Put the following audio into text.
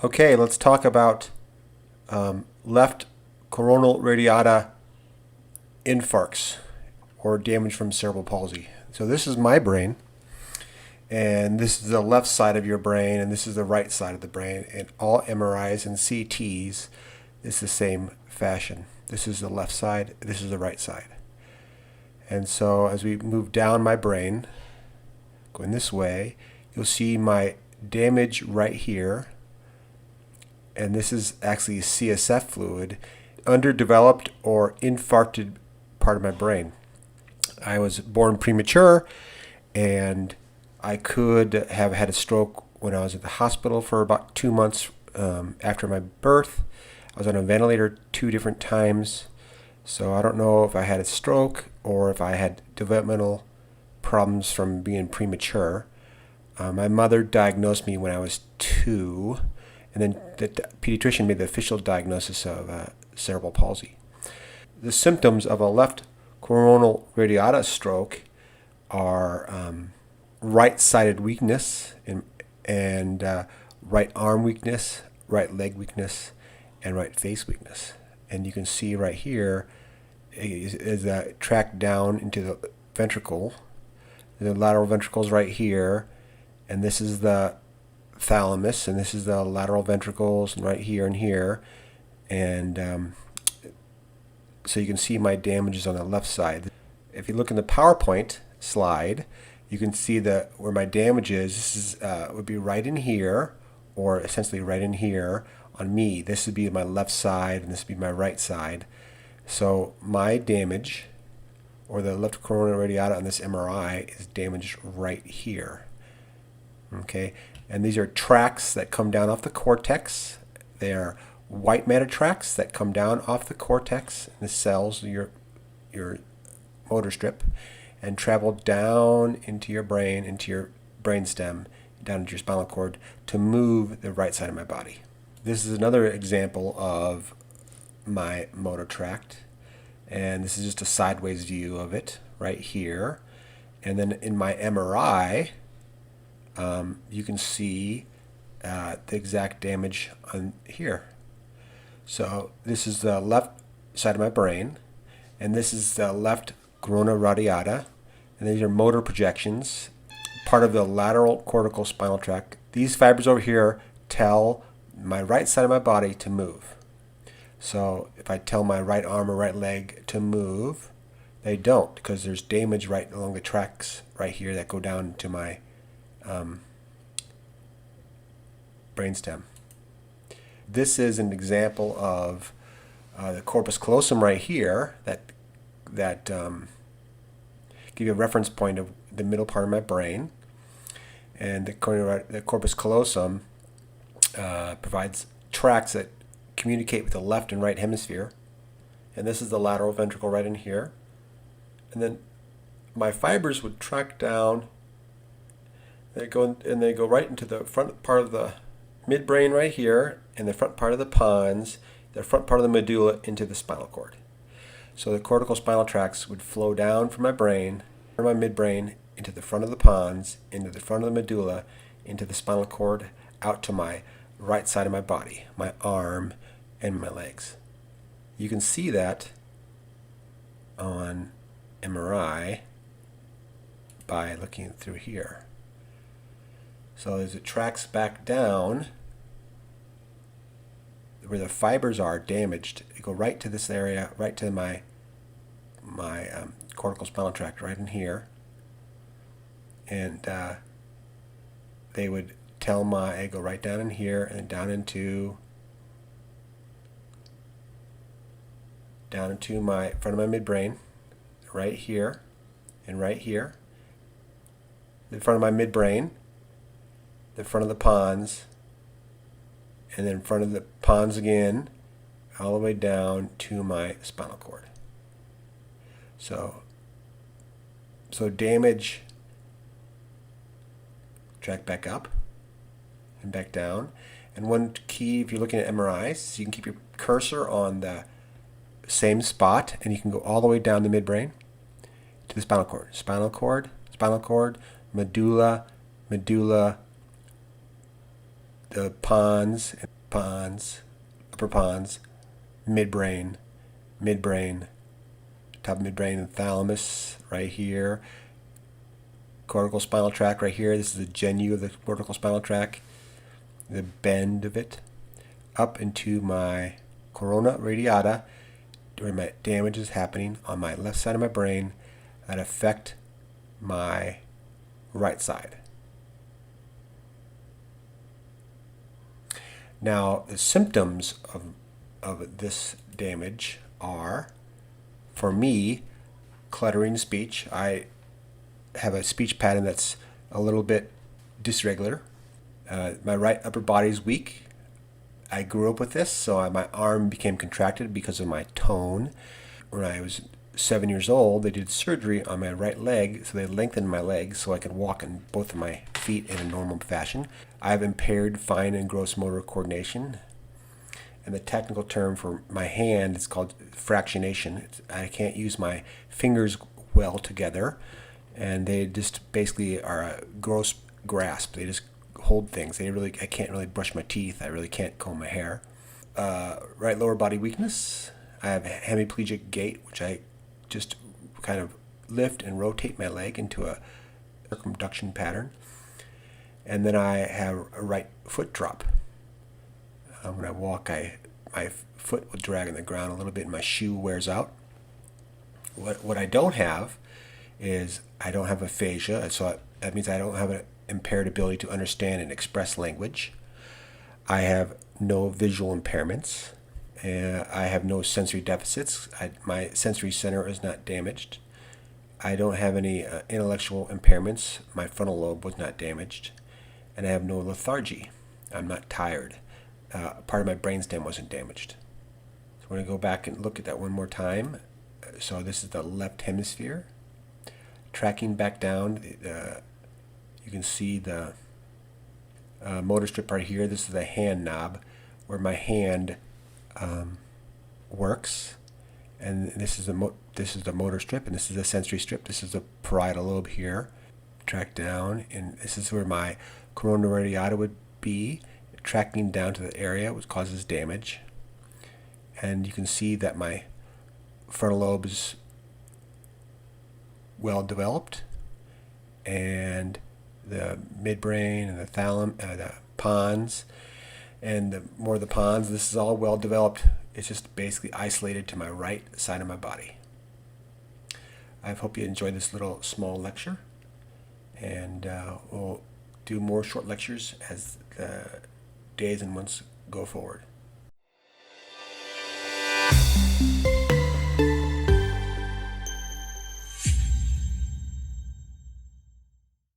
Okay, let's talk about left coronal radiata infarcts or damage from cerebral palsy. So this is my brain, and this is the left side of your brain, and this is the right side of the brain. And all MRIs and CTs is the same fashion. This is the left side, this is the right side. And so as we move down my brain, going this way, you'll see my damage right here. And this is actually CSF fluid, underdeveloped or infarcted part of my brain. I was born premature, and I could have had a stroke when I was at the hospital for about 2 months after my birth. I was on a ventilator 2 different times, so I don't know if I had a stroke or if I had developmental problems from being premature. My mother diagnosed me when I was 2, and then the pediatrician made the official diagnosis of cerebral palsy. The symptoms of a left coronal radiata stroke are right-sided weakness and right arm weakness, right leg weakness, and right face weakness. And you can see right here is a track down into the ventricle. The lateral ventricles right here, and this is the thalamus, and this is the lateral ventricles, and right here and here. And so you can see my damages on the left side. If you look in the PowerPoint slide, you can see where my damage is. This is would be right in here, or essentially right in here on me. This would be my left side, and this would be my right side. So my damage, or the left coronal radiata on this MRI, is damaged right here. Okay, and these are tracts that come down off the cortex. They are white matter tracts that come down off the cortex, the cells, your motor strip, and travel down into your brain, into your brainstem, down into your spinal cord to move the right side of my body. This is another example of my motor tract, and this is just a sideways view of it right here. And then in my MRI, you can see the exact damage on here. So this is the left side of my brain, and this is the left corona radiata, and these are motor projections, part of the lateral cortical spinal tract. These fibers over here tell my right side of my body to move. So if I tell my right arm or right leg to move, they don't, because there's damage right along the tracks right here that go down to my brainstem. This is an example of the corpus callosum right here that give you a reference point of the middle part of my brain. And the corpus callosum provides tracts that communicate with the left and right hemisphere. And this is the lateral ventricle right in here. And then my fibers would track down. They go right into the front part of the midbrain right here, and the front part of the pons, the front part of the medulla, into the spinal cord. So the cortical spinal tracts would flow down from my brain, from my midbrain, into the front of the pons, into the front of the medulla, into the spinal cord, out to my right side of my body, my arm, and my legs. You can see that on MRI by looking through here. So as it tracks back down, where the fibers are damaged, you go right to this area, right to my cortical spinal tract, right in here, and they would tell I go right down in here and down into my front of my midbrain, right here and right here, the front of my midbrain, the front of the pons, and then front of the pons again, all the way down to my spinal cord. So damage, track back up and back down. And one key, if you're looking at MRIs, is you can keep your cursor on the same spot, and you can go all the way down the midbrain to the spinal cord. Spinal cord, medulla, the pons, pons, upper pons, midbrain, midbrain, top of midbrain and thalamus right here, cortical spinal tract right here. This is the genu of the cortical spinal tract, the bend of it, up into my corona radiata, where my damage is happening on my left side of my brain that affect my right side. Now, the symptoms of this damage are, for me, cluttering speech. I have a speech pattern that's a little bit dysregular. My right upper body is weak. I grew up with this, so my arm became contracted because of my tone. When I was 7 years old, they did surgery on my right leg, so they lengthened my legs so I could walk on both of my feet in a normal fashion. I have impaired fine and gross motor coordination, and the technical term for my hand is called fractionation. I can't use my fingers well together, and they just basically are a gross grasp. They just hold things. I can't really brush my teeth. I really can't comb my hair. Right lower body weakness. I have hemiplegic gait, which I just kind of lift and rotate my leg into a circumduction pattern. And then I have a right foot drop. When I walk, my foot will drag on the ground a little bit and my shoe wears out. What I don't have is I don't have aphasia, so that means I don't have an impaired ability to understand and express language. I have no visual impairments. I have no sensory deficits. My sensory center is not damaged. I don't have any intellectual impairments. My frontal lobe was not damaged. And I have no lethargy. I'm not tired. Part of my brainstem wasn't damaged. So I'm going to go back and look at that one more time. So this is the left hemisphere. Tracking back down, you can see the motor strip right here. This is the hand knob where my hand works, and this is the motor strip, and this is the sensory strip. This is the parietal lobe here. Track down, and this is where my corona radiata would be, tracking down to the area which causes damage. And you can see that my frontal lobe is well developed, and the midbrain and the the pons, and the pons, this is all well developed. It's just basically isolated to my right side of my body. I hope you enjoyed this little small lecture, and we'll do more short lectures as the days and months go forward.